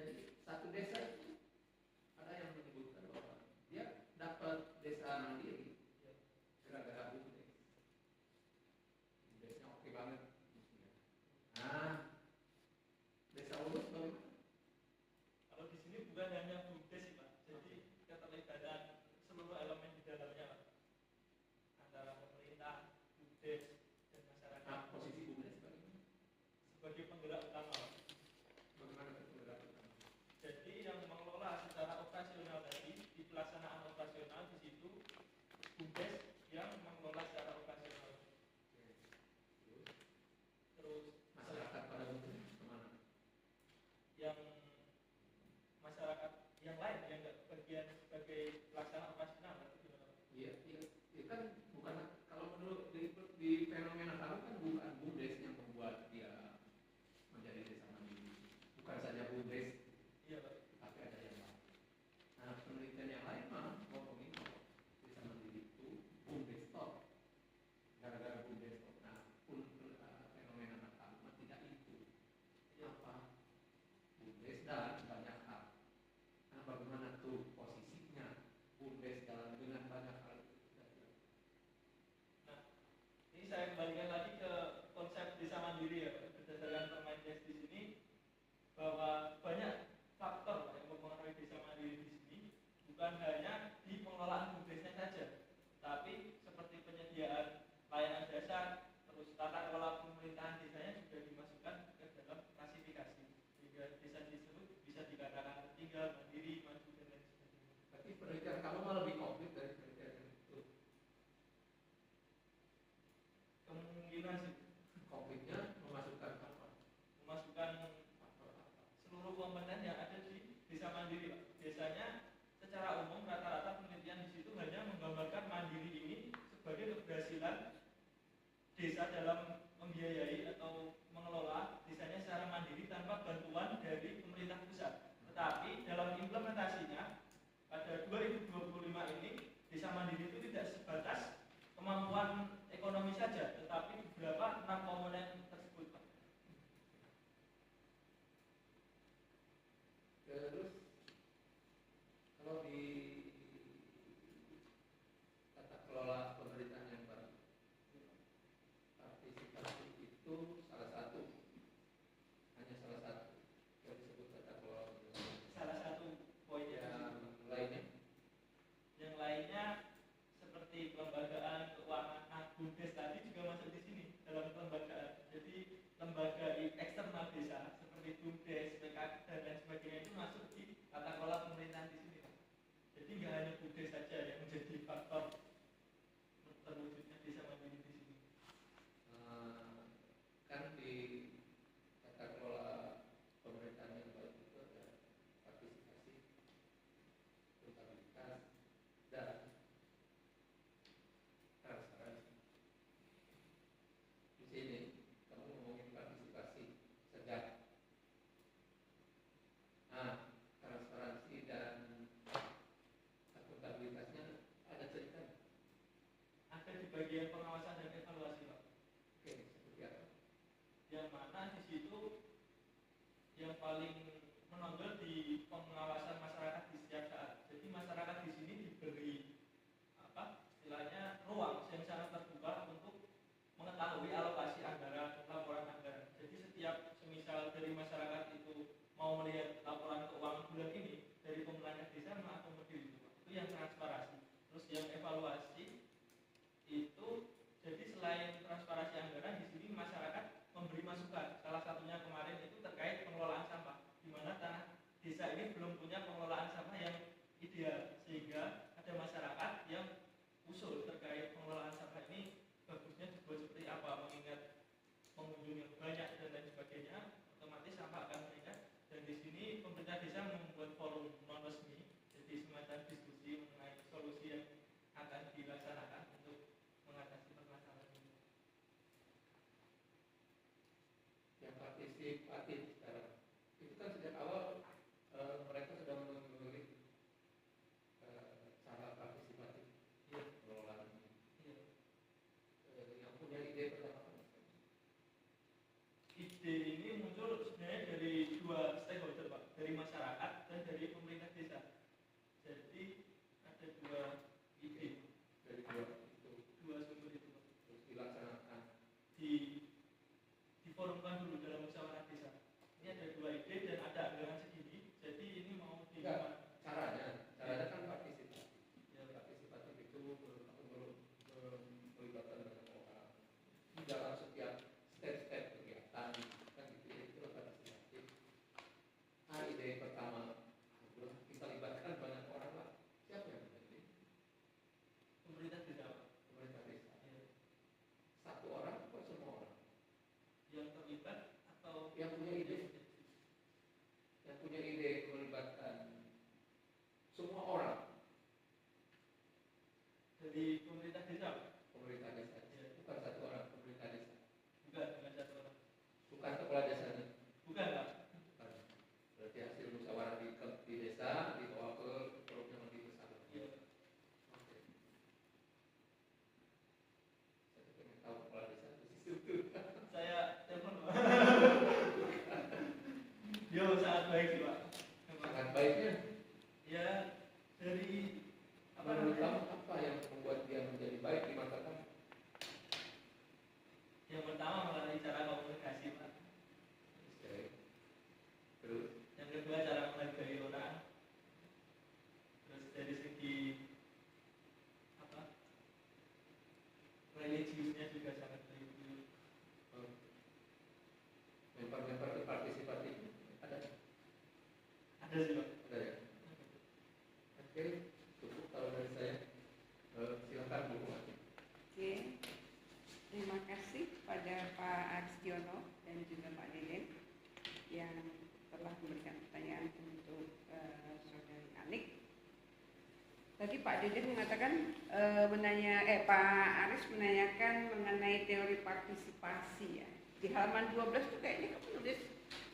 Jadi satu desa itu ada yang menyebutkan bahwa dia dapat desa mandiri gara-gara BUMDes. BUMDesnya oke banget. Nah, desa Ulus bagaimana? Kalau di sini bukan hanya BUMDes sih Pak, jadi keterlibatan seluruh elemen di dalamnya Pak, antara pemerintah, BUMDes, dan masyarakat. Nah, posisi BUMDes sebagai penggerak utama Pak. Bagaimana penggerak utama? Jadi yang mengelola secara operasional tadi, di pelaksanaan operasional di situ BUMDes yang mengelola secara operasional. Terus masyarakat pada umumnya kemana? Yang masyarakat yang lain yang nggak bagian sebagai pelaksana operasional atau gimana? Iya, kan bukan, kalau menurut di fenomena kami kan bukan BUMDes yang membuat dia menjadi desa mandiri, bukan saja BUMDes. Iya Pak. Tapi ada yang lain. Nah, penelitian yang lain mah ngomongin desa mandiri itu BUMDes stop, gara-gara BUMDes stop. Nah, fenomena nakal mah tidak itu. Apa? BUMDes dan banyak hal. Nah, bagaimana tuh posisinya BUMDes dalam dengan banyak hal? Nah, ini saya kembalikan lagi ke konsep desa mandiri ya, berdasarkan Permenkes di sini bahwa banyak faktor yang mempengaruhi desa mandiri di sini, bukan hanya di pengelolaan BUMDesnya saja, tapi seperti penyediaan layanan dasar, terus tata kelola pemerintahan desanya juga dimasukkan ke dalam klasifikasi, sehingga desa tersebut bisa dikatakan tertinggal, mandiri, maju dan lain sebagainya. Berarti penelitian kamu malah lebih komplit dari penelitian itu. Kemungkinan sih Konfliknya memasukkan apa? memasukkan seluruh komponen yang ada di desa mandiri Pak. Biasanya secara umum rata-rata penelitian di situ hanya menggambarkan mandiri ini sebagai keberhasilan desa dalam membiayai atau mengelola desanya secara mandiri tanpa bantuan dari pemerintah pusat. Tetapi dalam implementasinya pada 2025 ini desa mandiri itu tidak sebatas kemampuan ekonomi saja, tetapi beberapa 6 komponen tersebut Pak. Terus kalau di tata kelola pemerintahan yang baru, partisipasi itu salah satu, hanya salah satu yang disebut tata kelola pemerintahan. Salah satu poin yang lainnya. Yang lainnya seperti pelembagaan keuangan. Nah, BUMDes tadi juga masuk di sini dalam pelembagaan. Jadi lembaga eksternal desa seperti BUMDes, PKK dan lain sebagainya itu masuk di tata kelola pemerintahan di sini. Jadi nggak hanya BUMDes saja yang menjadi faktor terwujudnya desa mandiri di sini. Kan di tata kelola pemerintahan yang baru itu ada partisipasi, akuntabilitas, dan transparansi. Di sini kamu ngomongin partisipasi sejak. Nah, transparansi dan akuntabilitasnya ada cerita? Ada di bagian pengawasan dan evaluasi Pak. Oke, seperti apa? Yang mana di situ yang paling menonjol di pengawasan masyarakat di setiap saat. Jadi masyarakat di sini diberi istilahnya ruang yang sangat terbuka untuk mengetahui alokasi anggaran, laporan anggaran. Jadi setiap semisal dari masyarakat itu mau melihat laporan keuangan bulan ini dari pemerintah desa mengakomodir itu yang transparansi. Terus yang evaluasi itu jadi selain transparansi anggaran di sini masyarakat memberi masukan. Salah satunya kemarin itu terkait pengelolaan sampah, di mana tanah desa ini belum punya pengelolaan sampah yang ideal, sehingga ada masyarakat yang usul terkait pengelolaan sampah ini bagusnya dibuat seperti apa, mengingat pengunjung yang banyak dan lain sebagainya, otomatis sampah akan meningkat. Dan di sini pemerintah desa membuat forum non resmi, jadi semacam diskusi mengenai solusi yang akan dilaksanakan untuk mengatasi permasalahan ini. Yang partisipatif sekarang itu kan sejak awal mereka sudah memilih cara partisipatif pengelolaan ini. Yang punya ide pertama, ide ini muncul sebenarnya dari dua stakeholder Pak, dari masyarakat baiknya Ya dari menurut kamu apa yang membuat dia menjadi baik di mata kamu? Yang pertama melalui cara komunikasi, Pak. Oke. Terus Yang kedua cara menghargai orang. Terus dari segi religiusnya juga sangat religius. lempar-lempar ke partisipatif ada Ada sih, Pak. ada ya. Oke, cukup kalau dari saya. Silakan Bu. Oke, terima kasih pada Pak Arstiono dan juga Pak Deden yang telah memberikan pertanyaan untuk Saudari Anik. Tadi Pak Deden mengatakan Pak Aris menanyakan mengenai teori partisipasi ya. Di halaman 12 itu kayaknya kamu nulis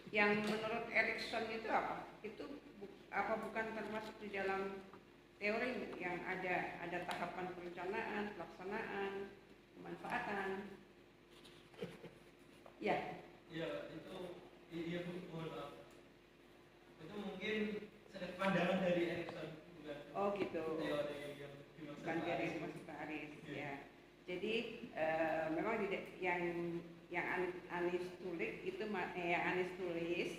yang menurut Erikson itu apa? Itu bukan termasuk di dalam teori yang ada tahapan perencanaan, pelaksanaan, pemanfaatan. Ya. Ya itu iya Bu, mohon maaf. Itu mungkin pandangan dari Erikson bukan. Oh gitu. Teori yang dimaksud Bukan Pak teori Aris. maksud Pak Aris. Iya. Ya. Jadi memang yang Anis tulis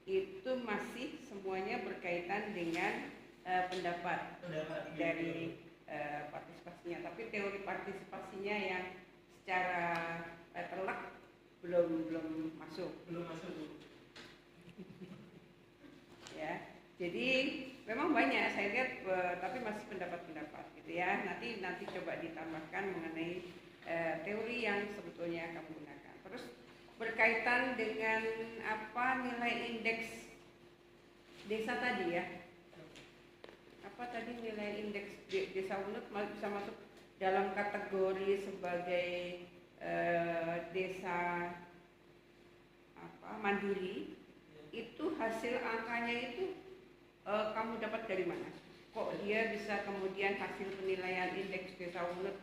itu masih semuanya berkaitan dengan pendapat dari partisipasinya, tapi teori partisipasinya yang secara telak belum masuk. Belum masuk Bu. Ya, jadi memang banyak saya lihat, tapi masih pendapat-pendapat gitu ya. Nanti coba ditambahkan mengenai teori yang sebetulnya kamu gunakan. Terus berkaitan dengan apa nilai indeks desa tadi ya? Apa tadi nilai indeks desa unut bisa masuk dalam kategori sebagai desa mandiri? Itu hasil angkanya itu kamu dapat dari mana? Kok dia bisa kemudian hasil penilaian indeks desa unut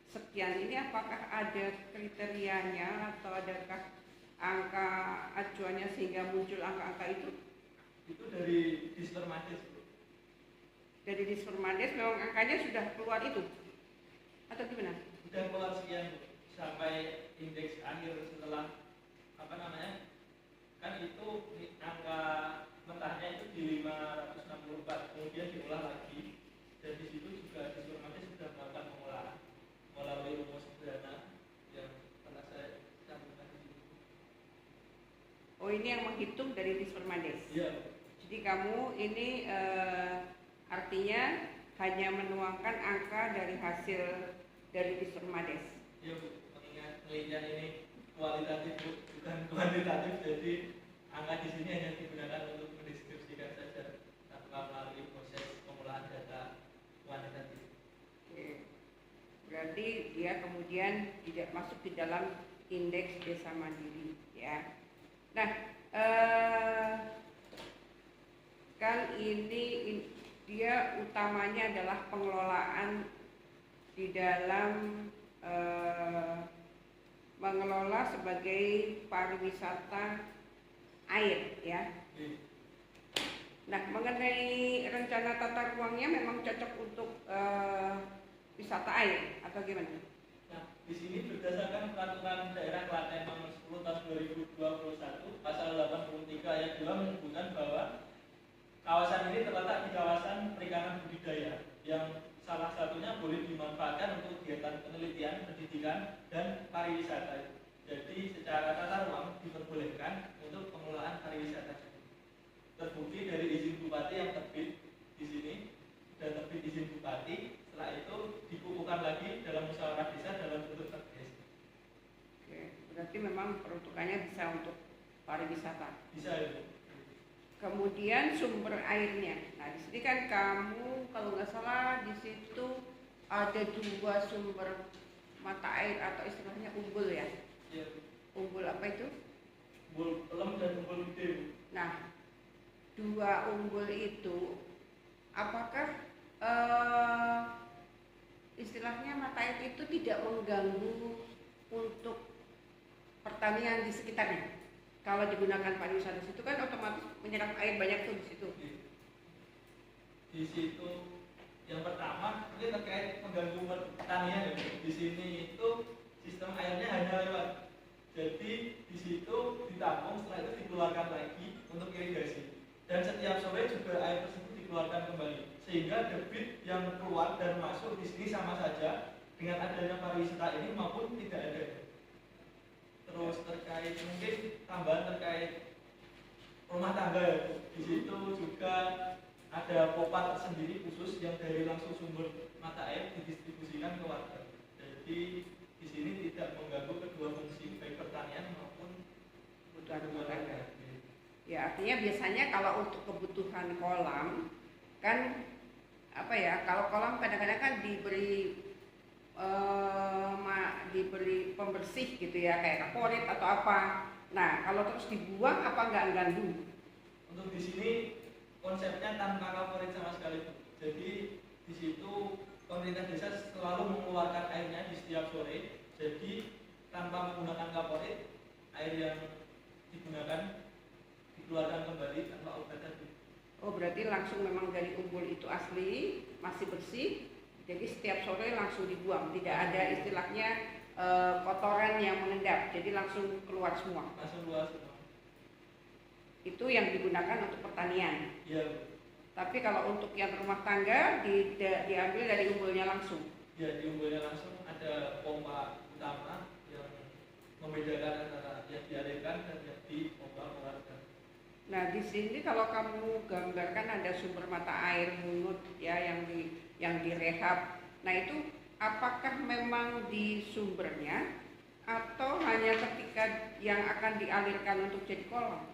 sekian ini, apakah ada kriterianya atau adakah angka acuannya sehingga muncul angka-angka itu? Itu dari Dispermades Bu. Dari Dispermades memang angkanya sudah keluar itu? Atau gimana? Sudah keluar sekian Bu. Sampai indeks akhir setelah kan itu angka mentahnya itu di 564, kemudian diolah lagi, dan di situ juga Dispermades sudah melakukan pengolahan melalui rumus sederhana yang pernah saya cantumkan di situ. Oh, ini yang menghitung dari Dispermades. Iya. Jadi kamu ini artinya hanya menuangkan angka dari hasil dari Dispermades. Iya Bu, mengingat penelitian ini kualitatif Bu, bukan kuantitatif, jadi angka di sini hanya digunakan untuk mendeskripsikan saja tanpa melalui proses pengolahan data kuantitatif. Oke. Berarti dia kemudian tidak masuk di dalam indeks desa mandiri ya. Nah, kan ini dia utamanya adalah pengelolaan di dalam mengelola sebagai pariwisata air ya. Nah, mengenai rencana tata ruangnya memang cocok untuk wisata air atau gimana? Nah, di sini berdasarkan peraturan daerah Klaten nomor 10 tahun 2021 pasal 83 ayat 2 menyebutkan bahwa kawasan ini terletak di kawasan perikanan budidaya yang salah satunya boleh dimanfaatkan untuk kegiatan penelitian, pendidikan, dan pariwisata. Jadi secara tata ruang diperbolehkan untuk pengelolaan pariwisata. Terbukti dari izin bupati yang terbit di sini dan terbit izin bupati, setelah itu dikukuhkan lagi dalam musyawarah desa dalam bentuk perdes. Oke, berarti memang peruntukannya bisa untuk pariwisata. Bisa ya. Kemudian sumber airnya. Nah, di sini kan kamu kalau nggak salah di situ ada 2 sumber mata air atau istilahnya umbul ya. Ya. Umbul apa itu? Umbul pelem dan umbul gede. Nah, 2 umbul itu apakah istilahnya mata air itu tidak mengganggu untuk pertanian di sekitarnya? Kalau digunakan pariwisata situ kan otomatis menyerap air banyak tuh di situ. Di situ yang pertama mungkin terkait mengganggu pertanian ya. Di sini itu sistem airnya hanya lewat, jadi di situ ditampung, setelah itu dikeluarkan lagi untuk irigasi, dan setiap sore juga air tersebut dikeluarkan kembali, sehingga debit yang keluar dan masuk di sini sama saja dengan adanya pariwisata ini maupun tidak ada. Terus terkait mungkin tambahan terkait rumah tangga ya, di situ juga ada pompa tersendiri khusus yang dari langsung sumber mata air didistribusikan ke warga. Jadi di sini tidak mengganggu kedua fungsi baik pertanian maupun kebutuhan rumah tangga. Ya, artinya biasanya kalau untuk kebutuhan kolam kan apa ya? Kalau kolam kadang-kadang kan diberi diberi pembersih gitu ya, kayak kaporit atau apa. Nah, kalau terus dibuang apa nggak ganggu? Untuk di sini konsepnya tanpa kaporit sama sekali. Jadi di situ pemerintah desa selalu mengeluarkan airnya di setiap sore. Jadi tanpa menggunakan kaporit, air yang digunakan dikeluarkan kembali tanpa obat tadi. Oh, berarti langsung memang dari umbul itu asli, masih bersih. Jadi setiap sore langsung dibuang, tidak ada istilahnya kotoran yang mengendap. Jadi langsung keluar semua. Langsung keluar semua. Itu yang digunakan untuk pertanian. Iya. Tapi kalau untuk yang rumah tangga diambil dari umbulnya langsung. Ya, di umbulnya langsung ada pompa utama yang membedakan antara yang dialirkan dan yang dipompa keluarga. Nah, di sini kalau kamu gambarkan ada sumber mata air Munut ya yang direhab. Nah, itu apakah memang di sumbernya atau hanya ketika yang akan dialirkan untuk jadi kolam?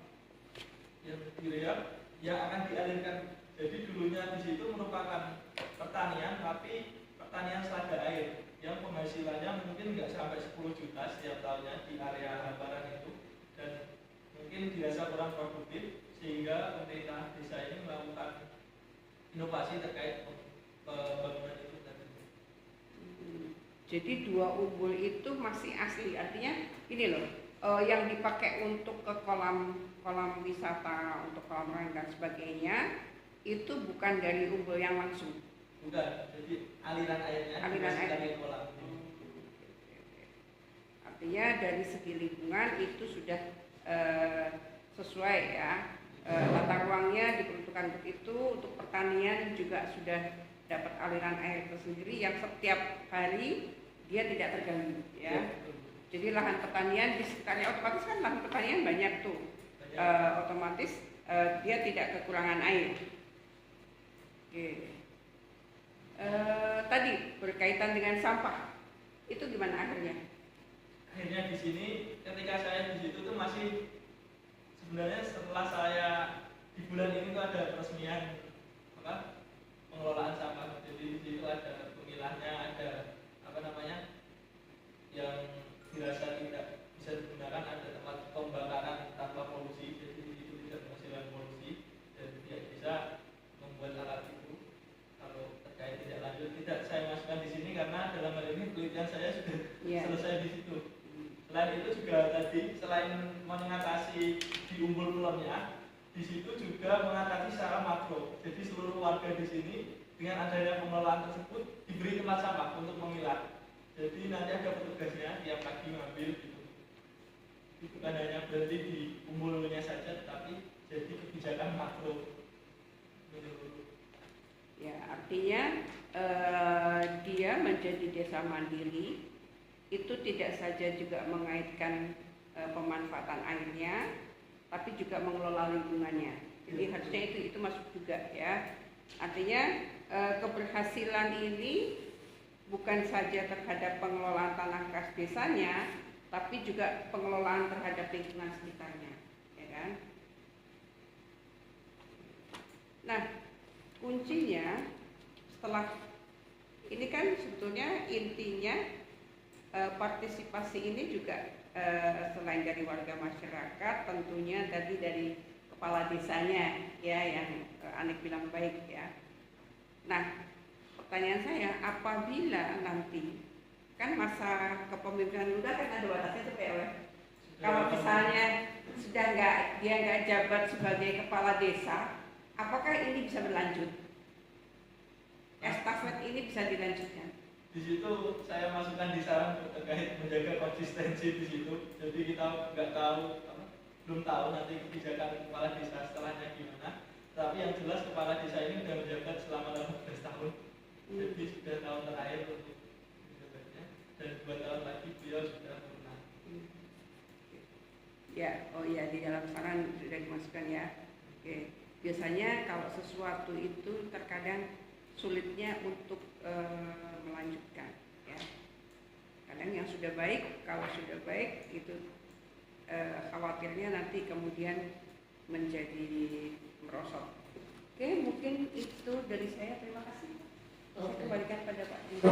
Yang direhab yang akan dialirkan. Jadi dulunya di situ merupakan pertanian, tapi pertanian selada air yang penghasilannya mungkin nggak sampai 10 juta setiap tahunnya di area hamparan itu, dan mungkin dirasa kurang produktif, sehingga pemerintah desa ini melakukan inovasi terkait pembangunan itu tadi. Jadi dua umbul itu masih asli, artinya ini loh, yang dipakai untuk ke kolam wisata, untuk kolam renang dan sebagainya itu bukan dari umbul yang langsung. Bukan, jadi aliran airnya dari kolam. Artinya dari segi lingkungan itu sudah sesuai ya. Tata ruangnya diperuntukkan untuk itu, untuk pertanian juga sudah dapat aliran air tersendiri yang setiap hari dia tidak terganggu ya. Jadi lahan pertanian di sekitarnya otomatis kan lahan pertanian banyak tuh, otomatis dia tidak kekurangan air. Oke. Tadi berkaitan dengan sampah itu gimana akhirnya? Akhirnya di sini ketika saya di situ tuh masih sebenarnya setelah saya di bulan ini tuh ada peresmian pengelolaan sampah. Jadi di situ ada pemilahnya, ada yang dirasa tidak bisa digunakan, ada tempat pembakaran tanpa polusi, jadi itu tidak menghasilkan polusi dan tidak bisa membuat alat itu. Kalau terkait tidak lanjut tidak saya masukkan di sini karena dalam hal ini penelitian saya sudah selesai di situ. Selain itu juga tadi selain mengatasi di umbul pulamnya, di situ juga mengatasi secara makro. Jadi seluruh warga di sini dengan adanya pengelolaan tersebut diberi tempat sampah untuk memilah. Jadi nanti ada petugasnya tiap pagi ngambil gitu. Bukan hanya berhenti di umbulnya saja, tetapi jadi kebijakan makro. Ya, artinya dia menjadi desa mandiri itu tidak saja juga mengaitkan pemanfaatan airnya, tapi juga mengelola lingkungannya. Jadi harusnya itu masuk juga ya. Artinya keberhasilan ini bukan saja terhadap pengelolaan tanah kas desanya, tapi juga pengelolaan terhadap lingkungan sekitarnya, ya kan? Nah, kuncinya setelah ini kan sebetulnya intinya partisipasi ini juga selain dari warga masyarakat, tentunya tadi dari kepala desanya ya yang Anik bilang baik ya. Nah, pertanyaan saya, apabila nanti kan masa kepemimpinan muda kan ada batasnya tuh PW. Kalau misalnya dia nggak jabat sebagai kepala desa, apakah ini bisa berlanjut? estafet ini bisa dilanjutkan. Di situ saya masukkan di saran terkait menjaga konsistensi di situ. Jadi kita belum tahu nanti kebijakan kepala desa setelahnya gimana. Tapi yang jelas kepala desa ini sudah menjabat selama 18 tahun. Jadi sudah tahun terakhir untuk menjabatnya, dan 2 tahun lagi beliau sudah purna. Ya, oh ya, di dalam saran sudah dimasukkan ya. Oke. Biasanya kalau sesuatu itu terkadang sulitnya untuk melanjutkan, ya. Kadang yang sudah baik, kalau sudah baik itu khawatirnya nanti kemudian menjadi merosot. Oke, mungkin itu dari saya. Terima kasih. Saya kembalikan pada Pak Dino.